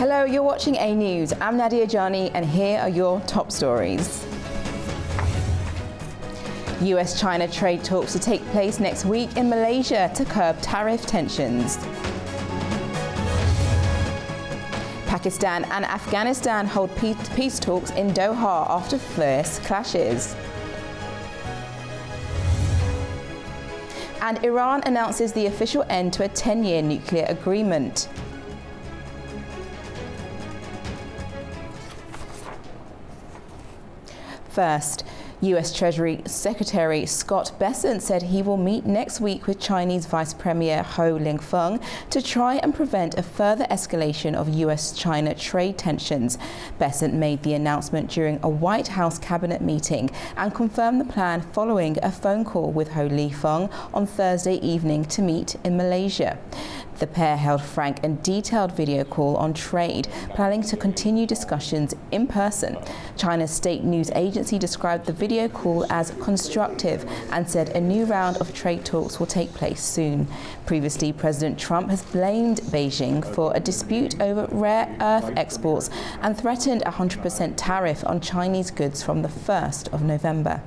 Hello, you're watching A News. I'm Nadia Jani, and here are your top stories. US-China trade talks to take place next week in Malaysia to curb tariff tensions. Pakistan and Afghanistan hold peace talks in Doha after fierce clashes. And Iran announces the official end to a 10-year nuclear agreement. First, US Treasury Secretary Scott Bessent said he will meet next week with Chinese Vice Premier Ho Lingfeng to try and prevent a further escalation of US-China trade tensions. Bessent made the announcement during a White House cabinet meeting and confirmed the plan following a phone call with Ho Lingfeng on Thursday evening to meet in Malaysia. The pair held frank and detailed video call on trade, planning to continue discussions in person. China's state news agency described the video call as constructive and said a new round of trade talks will take place soon. Previously, President Trump has blamed Beijing for a dispute over rare earth exports and threatened a 100% tariff on Chinese goods from the 1st of November.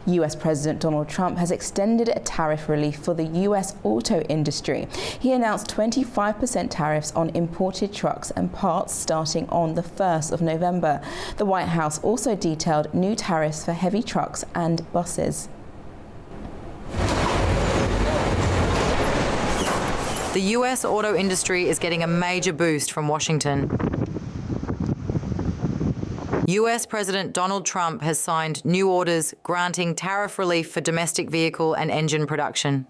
US President Donald Trump has extended a tariff relief for the US auto industry. He announced 25% tariffs on imported trucks and parts starting on the 1st of November. The White House also detailed new tariffs for heavy trucks and buses. The US auto industry is getting a major boost from Washington. US President Donald Trump has signed new orders granting tariff relief for domestic vehicle and engine production.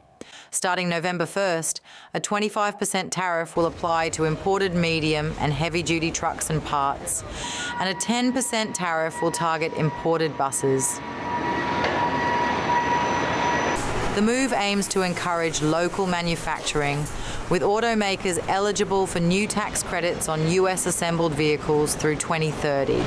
Starting November 1st, a 25% tariff will apply to imported medium and heavy-duty trucks and parts, and a 10% tariff will target imported buses. The move aims to encourage local manufacturing, with automakers eligible for new tax credits on US-assembled vehicles through 2030.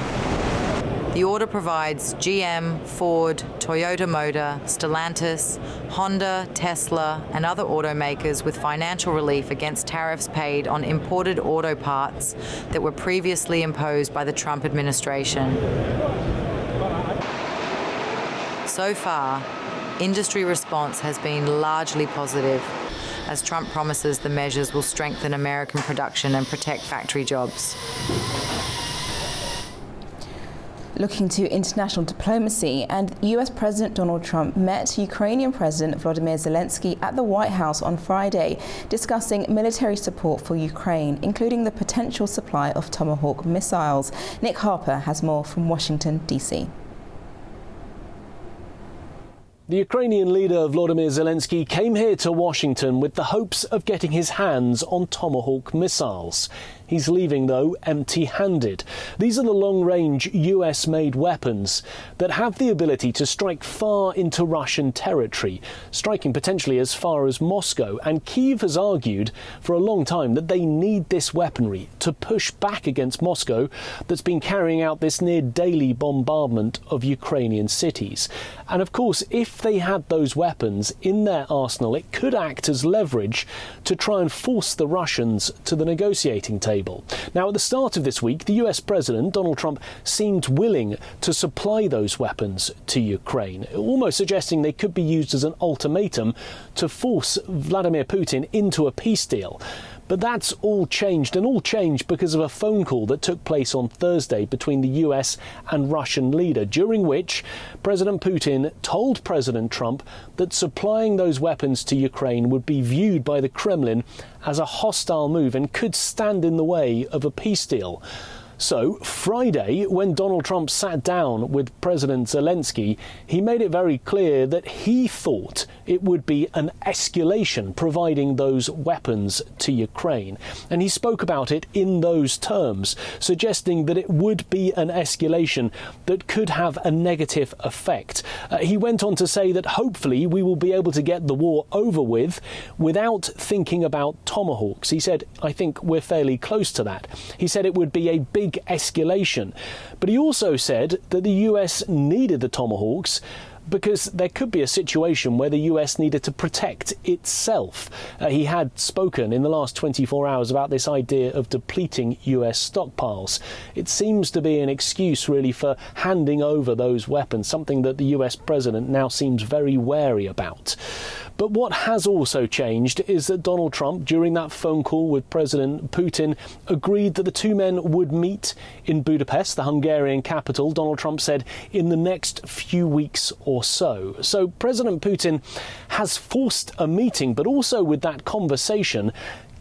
The order provides GM, Ford, Toyota Motor, Stellantis, Honda, Tesla, and other automakers with financial relief against tariffs paid on imported auto parts that were previously imposed by the Trump administration. So far, industry response has been largely positive, as Trump promises the measures will strengthen American production and protect factory jobs. Looking to international diplomacy, and US President Donald Trump met Ukrainian President Volodymyr Zelensky at the White House on Friday, discussing military support for Ukraine, including the potential supply of Tomahawk missiles. Nick Harper has more from Washington, D.C. The Ukrainian leader Volodymyr Zelensky came here to Washington with the hopes of getting his hands on Tomahawk missiles. He's leaving, though, empty-handed. These are the long-range US-made weapons that have the ability to strike far into Russian territory, striking potentially as far as Moscow. And Kyiv has argued for a long time that they need this weaponry to push back against Moscow, that's been carrying out this near-daily bombardment of Ukrainian cities. And of course, if they had those weapons in their arsenal, it could act as leverage to try and force the Russians to the negotiating table. Now, at the start of this week, the US President, Donald Trump, seemed willing to supply those weapons to Ukraine, almost suggesting they could be used as an ultimatum to force Vladimir Putin into a peace deal. But that's all changed, and all changed because of a phone call that took place on Thursday between the US and Russian leader, during which President Putin told President Trump that supplying those weapons to Ukraine would be viewed by the Kremlin as a hostile move and could stand in the way of a peace deal. So, Friday, when Donald Trump sat down with President Zelensky, he made it very clear that he thought it would be an escalation providing those weapons to Ukraine. And he spoke about it in those terms, suggesting that it would be an escalation that could have a negative effect. He went on to say that hopefully we will be able to get the war over with without thinking about Tomahawks. He said, I think we're fairly close to that. He said it would be a big escalation. But he also said that the US needed the Tomahawks because there could be a situation where the US needed to protect itself. He had spoken in the last 24 hours about this idea of depleting US stockpiles. It seems to be an excuse really for handing over those weapons, something that the US president now seems very wary about. But what has also changed is that Donald Trump, during that phone call with President Putin, agreed that the two men would meet in Budapest, the Hungarian capital. Donald Trump said in the next few weeks or so. So President Putin has forced a meeting, but also with that conversation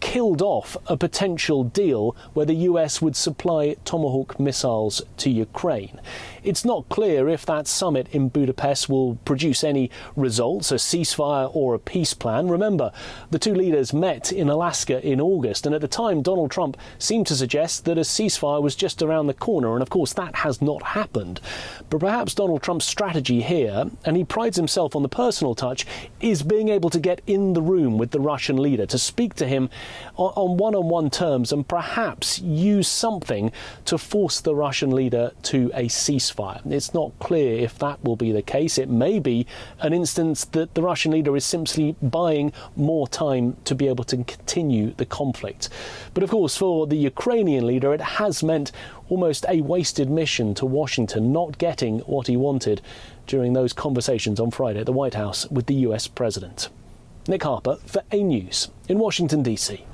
killed off a potential deal where the US would supply Tomahawk missiles to Ukraine. It's not clear if that summit in Budapest will produce any results, a ceasefire or a peace plan. Remember, the two leaders met in Alaska in August, and at the time Donald Trump seemed to suggest that a ceasefire was just around the corner, and of course that has not happened. But perhaps Donald Trump's strategy here, and he prides himself on the personal touch, is being able to get in the room with the Russian leader, to speak to him on one-on-one terms and perhaps use something to force the Russian leader to a ceasefire. It's not clear if that will be the case. It may be an instance that the Russian leader is simply buying more time to be able to continue the conflict. But of course, for the Ukrainian leader, it has meant almost a wasted mission to Washington, not getting what he wanted during those conversations on Friday at the White House with the US president. Nick Harper for A News in Washington, D.C.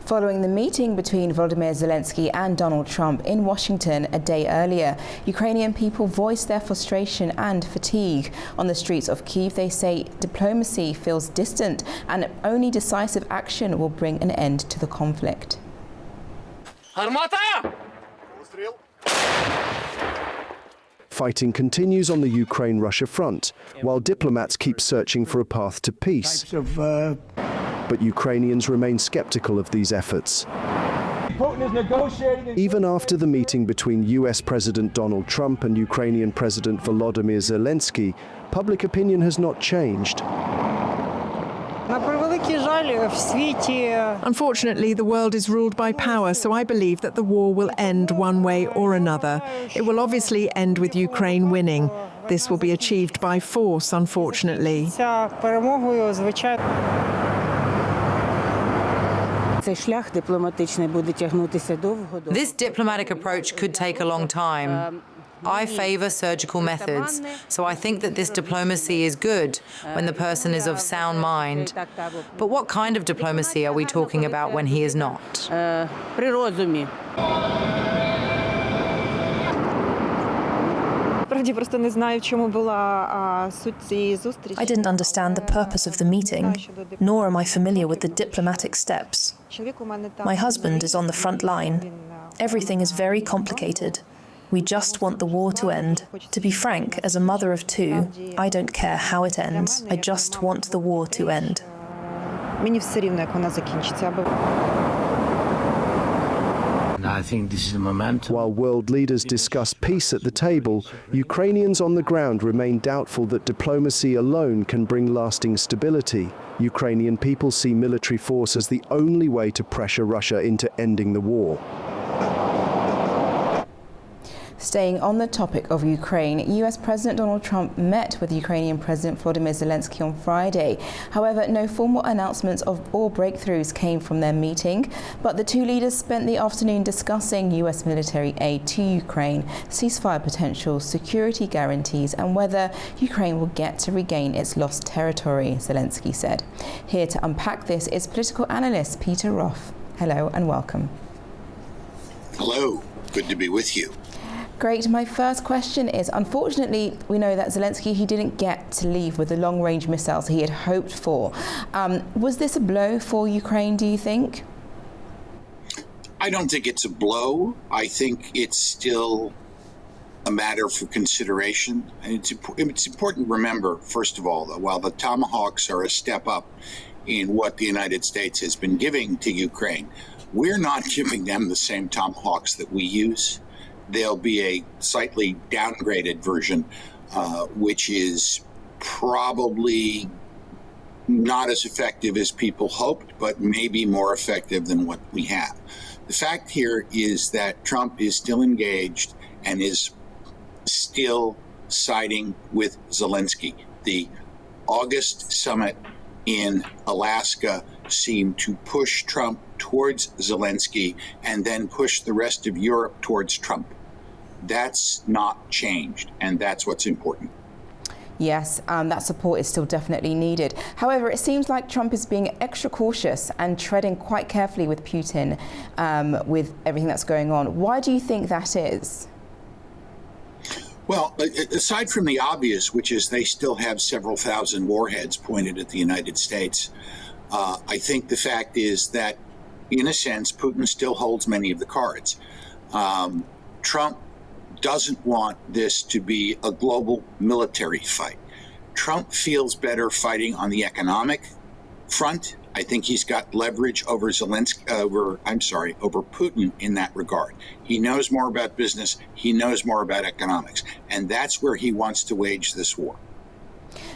Following the meeting between Volodymyr Zelensky and Donald Trump in Washington a day earlier, Ukrainian people voiced their frustration and fatigue. On the streets of Kyiv, they say diplomacy feels distant and only decisive action will bring an end to the conflict. Fighting continues on the Ukraine-Russia front, while diplomats keep searching for a path to peace. But Ukrainians remain skeptical of these efforts. Even after the meeting between US President Donald Trump and Ukrainian President Volodymyr Zelensky, public opinion has not changed. Unfortunately, the world is ruled by power, so I believe that the war will end one way or another. It will obviously end with Ukraine winning. This will be achieved by force, unfortunately. This diplomatic approach could take a long time. I favour surgical methods, so I think that this diplomacy is good when the person is of sound mind. But what kind of diplomacy are we talking about when he is not? I didn't understand the purpose of the meeting, nor am I familiar with the diplomatic steps. My husband is on the front line. Everything is very complicated. We just want the war to end. To be frank, as a mother of two, I don't care how it ends. I just want the war to end. I think this is the momentum. While world leaders discuss peace at the table, Ukrainians on the ground remain doubtful that diplomacy alone can bring lasting stability. Ukrainian people see military force as the only way to pressure Russia into ending the war. Staying on the topic of Ukraine, US President Donald Trump met with Ukrainian President Volodymyr Zelensky on Friday. However, no formal announcements or breakthroughs came from their meeting, but the two leaders spent the afternoon discussing US military aid to Ukraine, ceasefire potential, security guarantees, and whether Ukraine will get to regain its lost territory, Zelensky said. Here to unpack this is political analyst Peter Roth. Hello and welcome. Hello, good to be with you. Great. My first question is, unfortunately, we know that Zelensky, he didn't get to leave with the long-range missiles he had hoped for. Was this a blow for Ukraine, do you think? I don't think it's a blow. I think it's still a matter for consideration. And it's important to remember, first of all, that while the Tomahawks are a step up in what the United States has been giving to Ukraine, we're not giving them the same Tomahawks that we use. There'll be a slightly downgraded version, which is probably not as effective as people hoped, but maybe more effective than what we have. The fact here is that Trump is still engaged and is still siding with Zelensky. The August summit in Alaska seemed to push Trump towards Zelensky and then push the rest of Europe towards Trump. That's not changed, and that's what's important. Yes, that support is still definitely needed. However, it seems like Trump is being extra cautious and treading quite carefully with Putin with everything that's going on. Why do you think that is? Well, aside from the obvious, which is they still have several thousand warheads pointed at the United States, I think the fact is that, in a sense, Putin still holds many of the cards. Trump doesn't want this to be a global military fight. Trump feels better fighting on the economic front. I think he's got leverage over over Putin in that regard. He knows more about business. He knows more about economics. And that's where he wants to wage this war.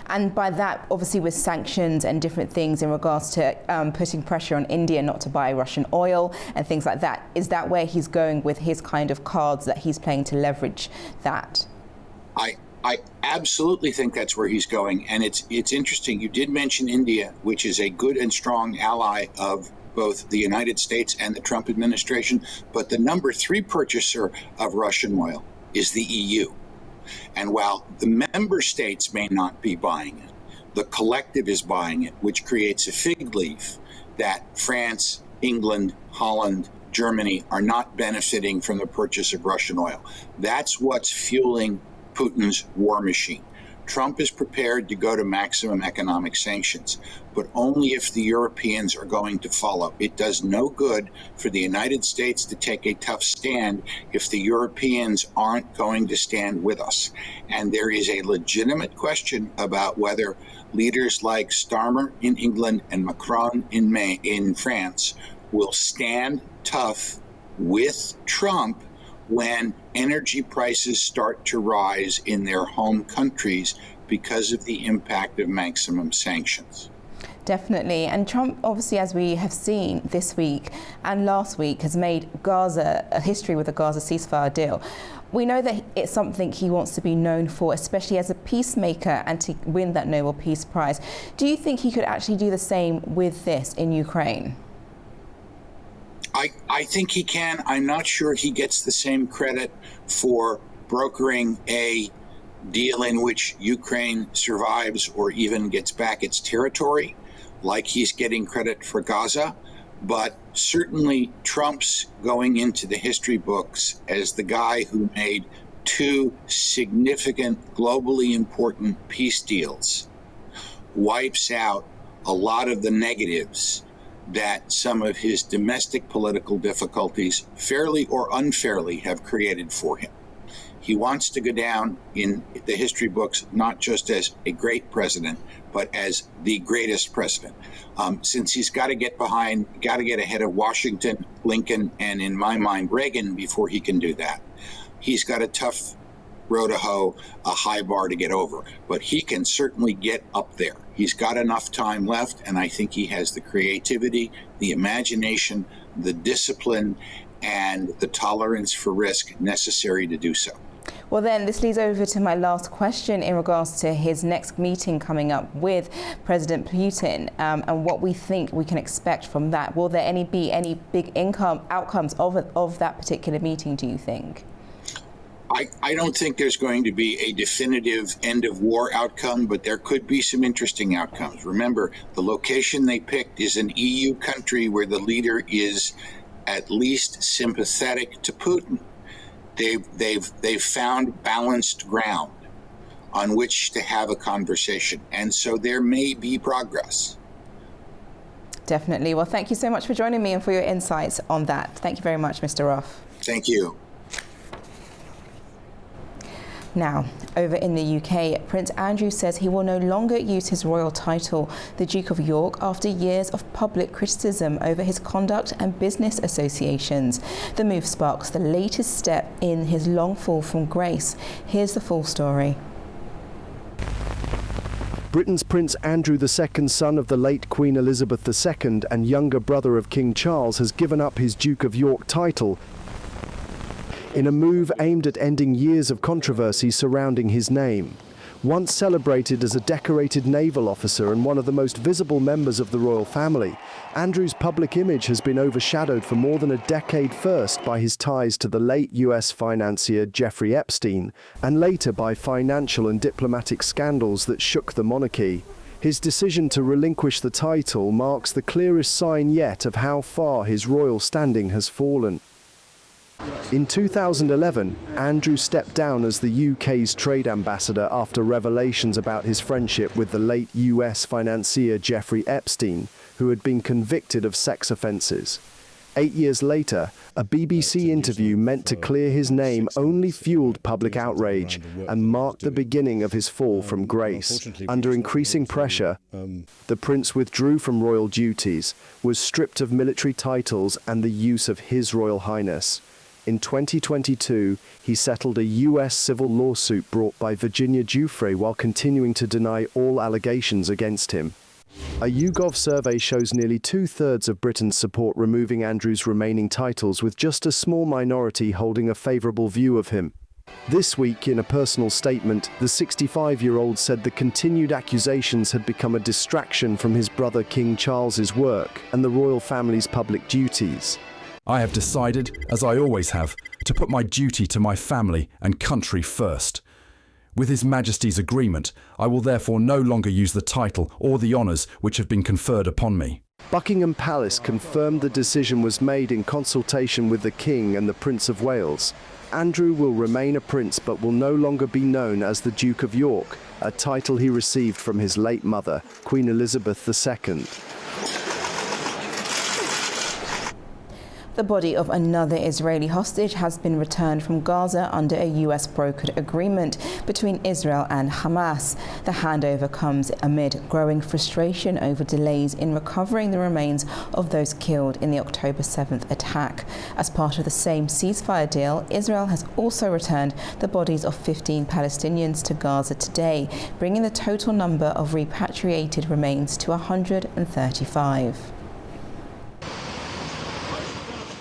And by that, obviously with sanctions and different things in regards to putting pressure on India not to buy Russian oil and things like that, is that where he's going with his kind of cards that he's playing to leverage that? I absolutely think that's where he's going. And it's interesting. You did mention India, which is a good and strong ally of both the United States and the Trump administration. But the number 3 purchaser of Russian oil is the EU. And while the member states may not be buying it, the collective is buying it, which creates a fig leaf that France, England, Holland, Germany are not benefiting from the purchase of Russian oil. That's what's fueling Putin's war machine. Trump is prepared to go to maximum economic sanctions, but only if the Europeans are going to follow. It does no good for the United States to take a tough stand if the Europeans aren't going to stand with us. And there is a legitimate question about whether leaders like Starmer in England and Macron in France will stand tough with Trump when energy prices start to rise in their home countries because of the impact of maximum sanctions. Definitely. And Trump, obviously, as we have seen this week and last week, has made Gaza a history with the Gaza ceasefire deal. We know that it's something he wants to be known for, especially as a peacemaker and to win that Nobel Peace Prize. Do you think he could actually do the same with this in Ukraine? I think he can. I'm not sure he gets the same credit for brokering a deal in which Ukraine survives or even gets back its territory, like he's getting credit for Gaza. But certainly Trump's going into the history books as the guy who made 2 significant, globally important peace deals, wipes out a lot of the negatives that some of his domestic political difficulties, fairly or unfairly, have created for him. He wants to go down in the history books not just as a great president, but as the greatest president. Since he's got to get ahead of Washington, Lincoln, and in my mind, Reagan before he can do that. He's got a tough row to hoe, a high bar to get over, but he can certainly get up there. He's got enough time left, and I think he has the creativity, the imagination, the discipline, and the tolerance for risk necessary to do so. Well, then this leads over to my last question in regards to his next meeting coming up with President Putin and what we think we can expect from that. Will there be any big outcomes of that particular meeting, do you think? I don't think there's going to be a definitive end of war outcome, but there could be some interesting outcomes. Remember, the location they picked is an EU country where the leader is at least sympathetic to Putin. They've found balanced ground on which to have a conversation, and so there may be progress. Definitely. Well, thank you so much for joining me and for your insights on that. Thank you very much, Mr. Roth. Thank you. Now, over in the UK, Prince Andrew says he will no longer use his royal title, the Duke of York, after years of public criticism over his conduct and business associations. The move sparks the latest step in his long fall from grace. Here's the full story. Britain's Prince Andrew II, son of the late Queen Elizabeth II and younger brother of King Charles, has given up his Duke of York title. in a move aimed at ending years of controversy surrounding his name. Once celebrated as a decorated naval officer and one of the most visible members of the royal family, Andrew's public image has been overshadowed for more than a decade, first by his ties to the late US financier Jeffrey Epstein, and later by financial and diplomatic scandals that shook the monarchy. His decision to relinquish the title marks the clearest sign yet of how far his royal standing has fallen. In 2011, Andrew stepped down as the UK's trade ambassador after revelations about his friendship with the late US financier Jeffrey Epstein, who had been convicted of sex offences. 8 years later, a BBC interview meant to clear his name only fueled public outrage and marked the beginning of his fall from grace. Under increasing pressure, the prince withdrew from royal duties, was stripped of military titles and the use of His Royal Highness. In 2022, he settled a US civil lawsuit brought by Virginia Giuffre while continuing to deny all allegations against him. A YouGov survey shows nearly 2/3 of Britons support removing Andrew's remaining titles, with just a small minority holding a favourable view of him. This week, in a personal statement, the 65-year-old said the continued accusations had become a distraction from his brother King Charles's work and the royal family's public duties. I have decided, as I always have, to put my duty to my family and country first. With His Majesty's agreement, I will therefore no longer use the title or the honours which have been conferred upon me. Buckingham Palace confirmed the decision was made in consultation with the King and the Prince of Wales. Andrew will remain a prince but will no longer be known as the Duke of York, a title he received from his late mother, Queen Elizabeth II. The body of another Israeli hostage has been returned from Gaza under a US-brokered agreement between Israel and Hamas. The handover comes amid growing frustration over delays in recovering the remains of those killed in the October 7th attack. As part of the same ceasefire deal, Israel has also returned the bodies of 15 Palestinians to Gaza today, bringing the total number of repatriated remains to 135.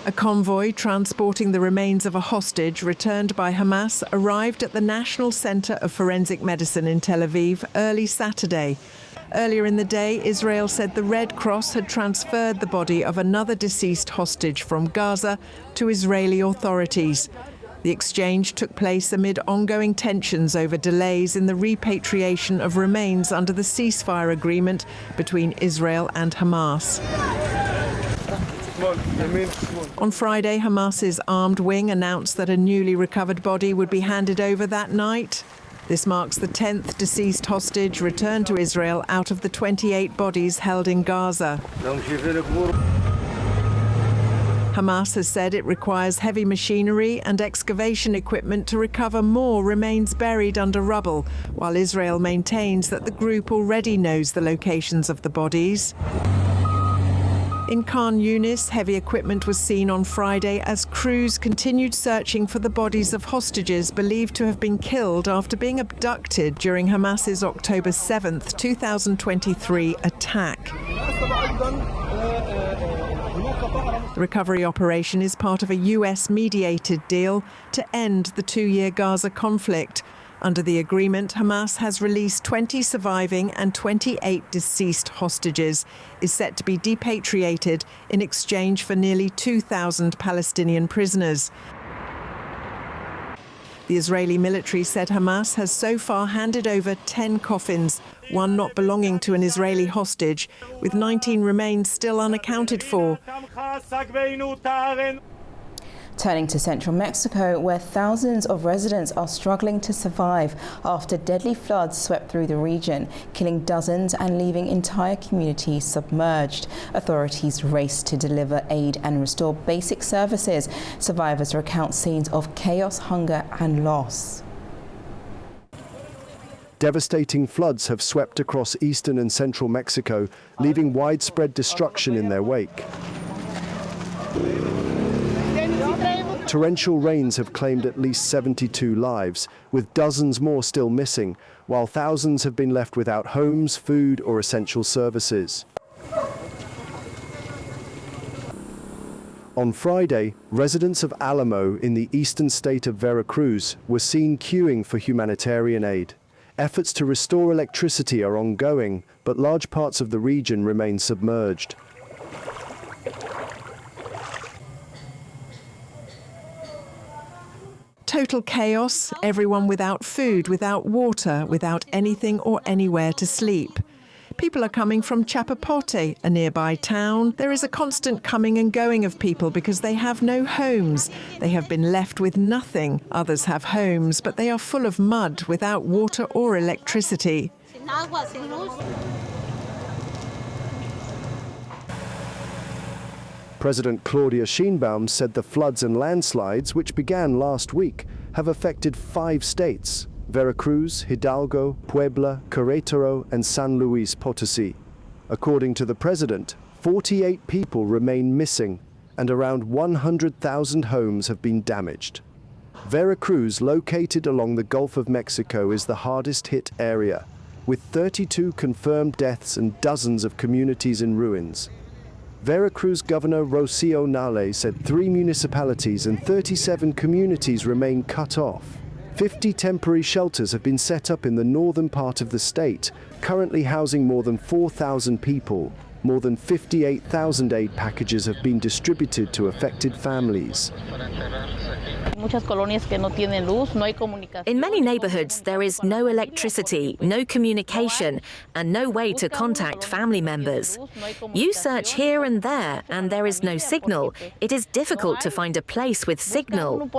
A convoy transporting the remains of a hostage returned by Hamas arrived at the National Center of Forensic Medicine in Tel Aviv early Saturday. Earlier in the day, Israel said the Red Cross had transferred the body of another deceased hostage from Gaza to Israeli authorities. The exchange took place amid ongoing tensions over delays in the repatriation of remains under the ceasefire agreement between Israel and Hamas. On Friday, Hamas's armed wing announced that a newly recovered body would be handed over that night. This marks the 10th deceased hostage returned to Israel out of the 28 bodies held in Gaza. Hamas has said it requires heavy machinery and excavation equipment to recover more remains buried under rubble, while Israel maintains that the group already knows the locations of the bodies. In Khan Yunis, heavy equipment was seen on Friday as crews continued searching for the bodies of hostages believed to have been killed after being abducted during Hamas's October 7th, 2023 attack. The recovery operation is part of a US-mediated deal to end the 2-year Gaza conflict. Under the agreement, Hamas has released 20 surviving and 28 deceased hostages, is set to be repatriated in exchange for nearly 2,000 Palestinian prisoners. The Israeli military said Hamas has so far handed over 10 coffins, one not belonging to an Israeli hostage, with 19 remains still unaccounted for. Turning to central Mexico, where thousands of residents are struggling to survive after deadly floods swept through the region, killing dozens and leaving entire communities submerged. Authorities race to deliver aid and restore basic services. Survivors recount scenes of chaos, hunger and loss. Devastating floods have swept across eastern and central Mexico, leaving widespread destruction in their wake. Torrential rains have claimed at least 72 lives, with dozens more still missing, while thousands have been left without homes, food, or essential services. On Friday, residents of Alamo in the eastern state of Veracruz were seen queuing for humanitarian aid. Efforts to restore electricity are ongoing, but large parts of the region remain submerged. Total chaos, everyone without food, without water, without anything or anywhere to sleep. People are coming from Chapapote, a nearby town. There is a constant coming and going of people because they have no homes. They have been left with nothing. Others have homes, but they are full of mud, without water or electricity. President Claudia Sheinbaum said the floods and landslides, which began last week, have affected 5 states: Veracruz, Hidalgo, Puebla, Querétaro, and San Luis Potosí. According to the president, 48 people remain missing, and around 100,000 homes have been damaged. Veracruz, located along the Gulf of Mexico, is the hardest hit area, with 32 confirmed deaths and dozens of communities in ruins. Veracruz Governor Rocio Nale said 3 municipalities and 37 communities remain cut off. 50 temporary shelters have been set up in the northern part of the state, currently housing more than 4,000 people. More than 58,000 aid packages have been distributed to affected families. In many neighborhoods, there is no electricity, no communication, and no way to contact family members. You search here and there, and there is no signal. It is difficult to find a place with signal.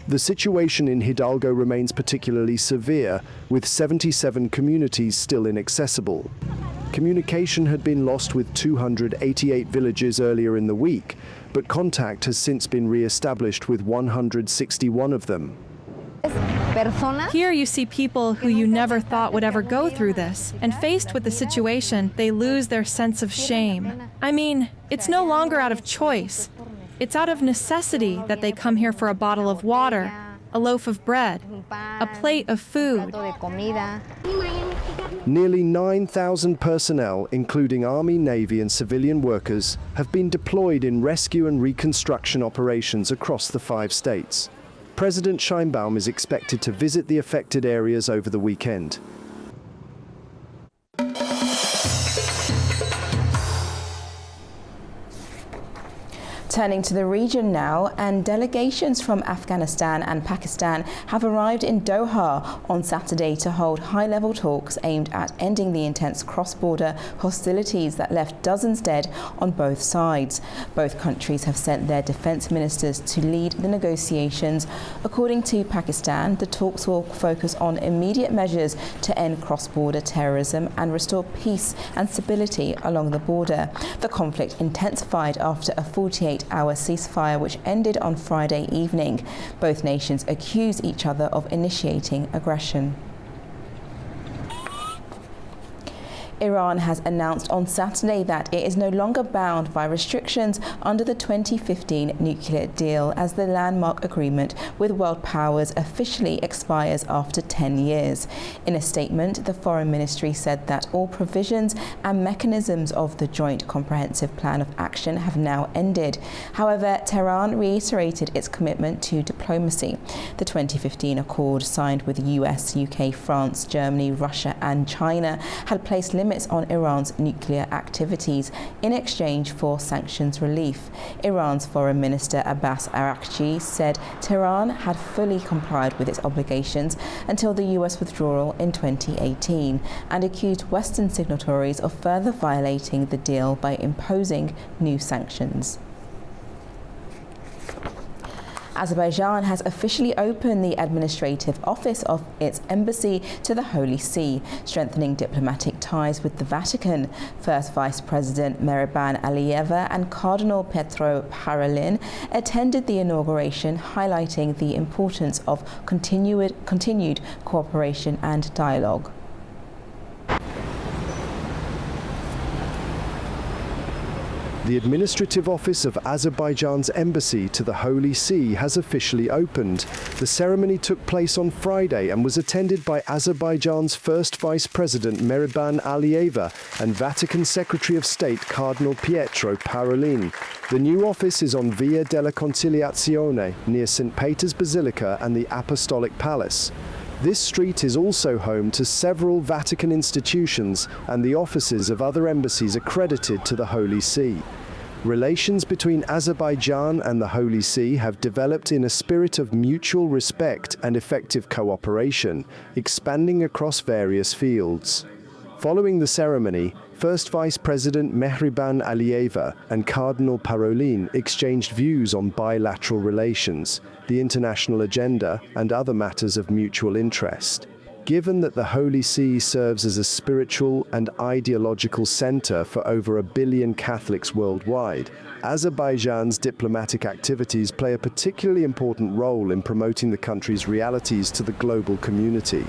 The situation in Hidalgo remains particularly severe, with 77 communities still inaccessible. Communication had been lost with 288 villages earlier in the week, but contact has since been re-established with 161 of them. Here you see people who you never thought would ever go through this, and faced with the situation, they lose their sense of shame. I mean, it's no longer out of choice. It's out of necessity that they come here for a bottle of water, a loaf of bread, a plate of food. Nearly 9,000 personnel, including Army, Navy and civilian workers, have been deployed in rescue and reconstruction operations across the 5 states. President Sheinbaum is expected to visit the affected areas over the weekend. Turning to the region now, and delegations from Afghanistan and Pakistan have arrived in Doha on Saturday to hold high-level talks aimed at ending the intense cross-border hostilities that left dozens dead on both sides. Both countries have sent their defense ministers to lead the negotiations. According to Pakistan, the talks will focus on immediate measures to end cross-border terrorism and restore peace and stability along the border. The conflict intensified after a 48-hour ceasefire which ended on Friday evening. Both nations accuse each other of initiating aggression. Iran has announced on Saturday that it is no longer bound by restrictions under the 2015 nuclear deal as the landmark agreement with world powers officially expires after 10 years. In a statement, the Foreign Ministry said that all provisions and mechanisms of the Joint Comprehensive Plan of Action have now ended. However, Tehran reiterated its commitment to diplomacy. The 2015 accord, signed with the US, UK, France, Germany, Russia and China, had placed limits on Iran's nuclear activities in exchange for sanctions relief. Iran's Foreign Minister Abbas Araghchi said Tehran had fully complied with its obligations until the US withdrawal in 2018 and accused Western signatories of further violating the deal by imposing new sanctions. Azerbaijan has officially opened the administrative office of its embassy to the Holy See, strengthening diplomatic ties with the Vatican. First Vice President Mehriban Aliyeva and Cardinal Petro Parolin attended the inauguration, highlighting the importance of continued cooperation and dialogue. The administrative office of Azerbaijan's embassy to the Holy See has officially opened. The ceremony took place on Friday and was attended by Azerbaijan's first Vice President Mehriban Aliyeva and Vatican Secretary of State Cardinal Pietro Parolin. The new office is on Via della Conciliazione, near St. Peter's Basilica and the Apostolic Palace. This street is also home to several Vatican institutions and the offices of other embassies accredited to the Holy See. Relations between Azerbaijan and the Holy See have developed in a spirit of mutual respect and effective cooperation, expanding across various fields. Following the ceremony, First Vice President Mehriban Aliyeva and Cardinal Parolin exchanged views on bilateral relations, the international agenda, and other matters of mutual interest. Given that the Holy See serves as a spiritual and ideological center for over 1 billion Catholics worldwide, Azerbaijan's diplomatic activities play a particularly important role in promoting the country's realities to the global community.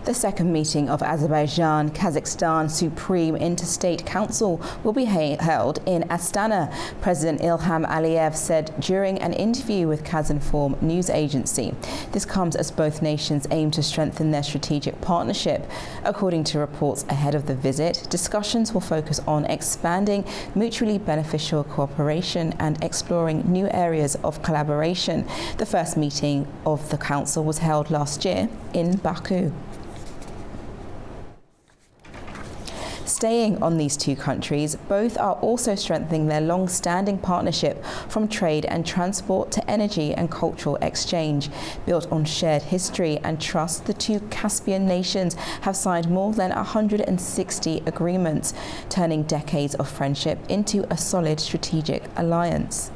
The second meeting of Azerbaijan-Kazakhstan Supreme Interstate Council will be held in Astana, President Ilham Aliyev said during an interview with Kazinform news agency. This comes as both nations aim to strengthen their strategic partnership. According to reports ahead of the visit, discussions will focus on expanding mutually beneficial cooperation and exploring new areas of collaboration. The first meeting of the Council was held last year in Baku. Staying on these two countries, both are also strengthening their long-standing partnership from trade and transport to energy and cultural exchange. Built on shared history and trust, the two Caspian nations have signed more than 160 agreements, turning decades of friendship into a solid strategic alliance.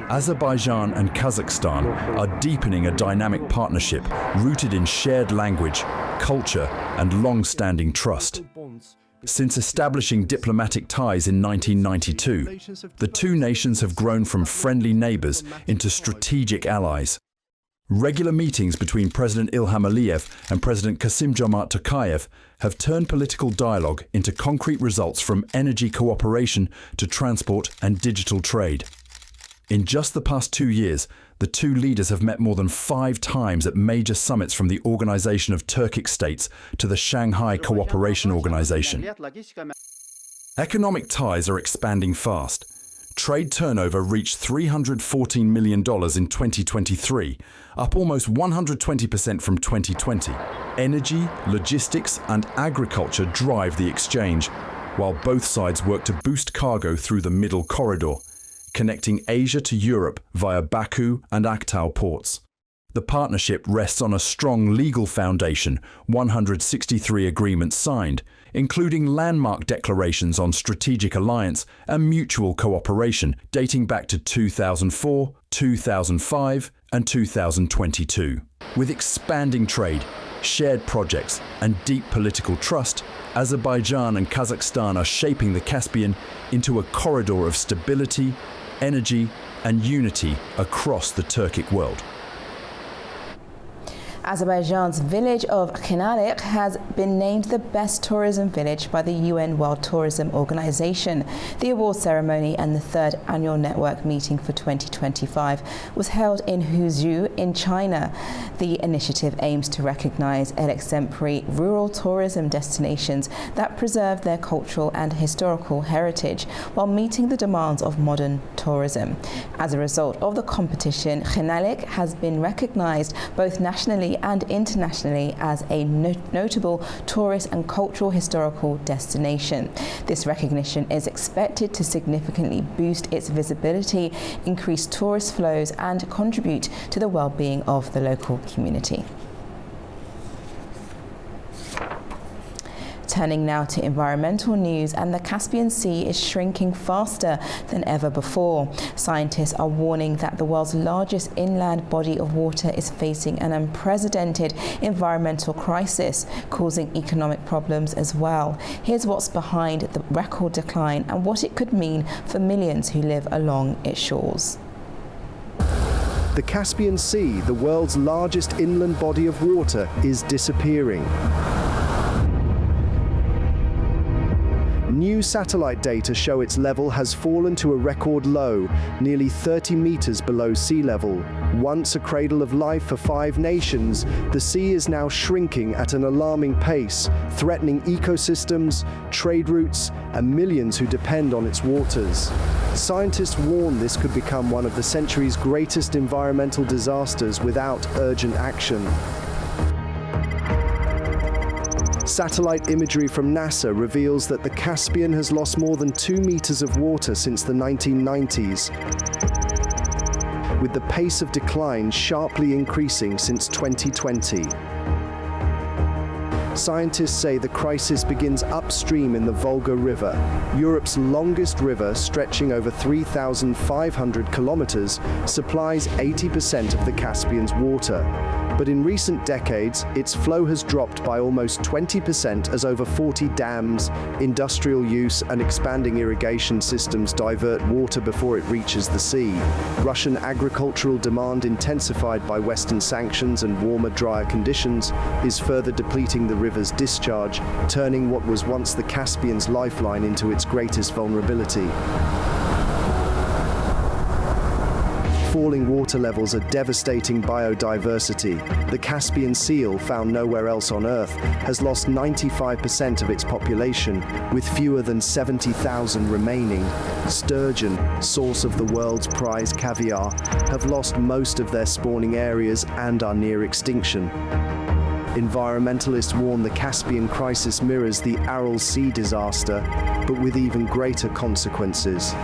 Azerbaijan and Kazakhstan are deepening a dynamic partnership rooted in shared language, culture, and long-standing trust. Since establishing diplomatic ties in 1992, the two nations have grown from friendly neighbors into strategic allies. Regular meetings between President Ilham Aliyev and President Kassym-Jomart Tokayev have turned political dialogue into concrete results, from energy cooperation to transport and digital trade. In just the past 2 years, the two leaders have met more than 5 times at major summits, from the Organization of Turkic States to the Shanghai Cooperation Organization. Economic ties are expanding fast. Trade turnover reached $314 million in 2023, up almost 120% from 2020. Energy, logistics, and agriculture drive the exchange, while both sides work to boost cargo through the Middle Corridor, connecting Asia to Europe via Baku and Aktau ports. The partnership rests on a strong legal foundation, 163 agreements signed, including landmark declarations on strategic alliance and mutual cooperation dating back to 2004, 2005 and 2022. With expanding trade, shared projects and deep political trust, Azerbaijan and Kazakhstan are shaping the Caspian into a corridor of stability, energy and unity across the Turkic world. Azerbaijan's village of Khinalik has been named the best tourism village by the UN World Tourism Organization. The award ceremony and the third annual network meeting for 2025 was held in Huzhou in China. The initiative aims to recognize exemplary rural tourism destinations that preserve their cultural and historical heritage while meeting the demands of modern tourism. As a result of the competition, Khinalik has been recognized both nationally and internationally as a notable tourist and cultural historical destination. This recognition is expected to significantly boost its visibility, increase tourist flows, and contribute to the well-being of the local community. Turning now to environmental news, and the Caspian Sea is shrinking faster than ever before. Scientists are warning that the world's largest inland body of water is facing an unprecedented environmental crisis, causing economic problems as well. Here's what's behind the record decline and what it could mean for millions who live along its shores. The Caspian Sea, the world's largest inland body of water, is disappearing. New satellite data show its level has fallen to a record low, nearly 30 meters below sea level. Once a cradle of life for 5 nations, the sea is now shrinking at an alarming pace, threatening ecosystems, trade routes, and millions who depend on its waters. Scientists warn this could become one of the century's greatest environmental disasters without urgent action. Satellite imagery from NASA reveals that the Caspian has lost more than 2 meters of water since the 1990s, with the pace of decline sharply increasing since 2020. Scientists say the crisis begins upstream in the Volga River, Europe's longest river stretching over 3,500 kilometers, supplies 80% of the Caspian's water. But in recent decades, its flow has dropped by almost 20% as over 40 dams, industrial use, and expanding irrigation systems divert water before it reaches the sea. Russian agricultural demand, intensified by Western sanctions and warmer, drier conditions, is further depleting the river's discharge, turning what was once the Caspian's lifeline into its greatest vulnerability. Falling water levels are devastating biodiversity. The Caspian seal, found nowhere else on Earth, has lost 95% of its population, with fewer than 70,000 remaining. Sturgeon, source of the world's prized caviar, have lost most of their spawning areas and are near extinction. Environmentalists warn the Caspian crisis mirrors the Aral Sea disaster, but with even greater consequences.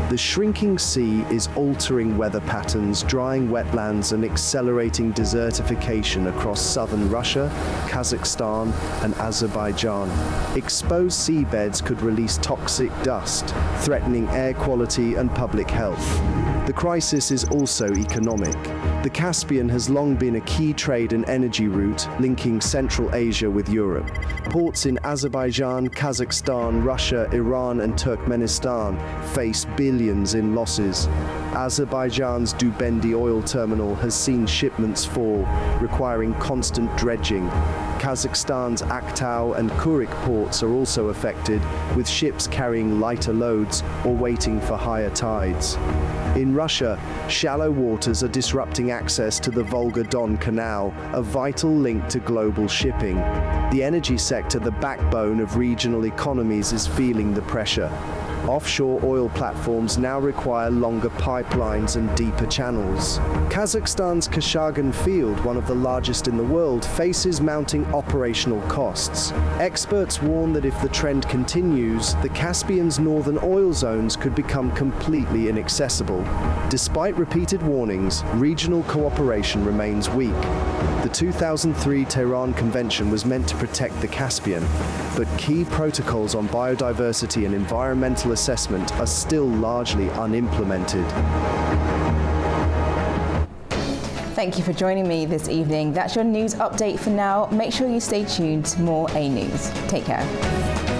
The shrinking sea is altering weather patterns, drying wetlands, and accelerating desertification across southern Russia, Kazakhstan, and Azerbaijan. Exposed seabeds could release toxic dust, threatening air quality and public health. The crisis is also economic. The Caspian has long been a key trade and energy route linking Central Asia with Europe. Ports in Azerbaijan, Kazakhstan, Russia, Iran, and Turkmenistan face billions in losses. Azerbaijan's Dubendi oil terminal has seen shipments fall, requiring constant dredging. Kazakhstan's Aktau and Kurik ports are also affected, with ships carrying lighter loads or waiting for higher tides. In Russia, shallow waters are disrupting access to the Volga-Don Canal, a vital link to global shipping. The energy sector, the backbone of regional economies, is feeling the pressure. Offshore oil platforms now require longer pipelines and deeper channels. Kazakhstan's Kashagan field, one of the largest in the world, faces mounting operational costs. Experts warn that if the trend continues, the Caspian's northern oil zones could become completely inaccessible. Despite repeated warnings, regional cooperation remains weak. The 2003 Tehran Convention was meant to protect the Caspian, but key protocols on biodiversity and environmental assessment are still largely unimplemented. Thank you for joining me this evening. That's your news update for now. Make sure you stay tuned to more A News. Take care.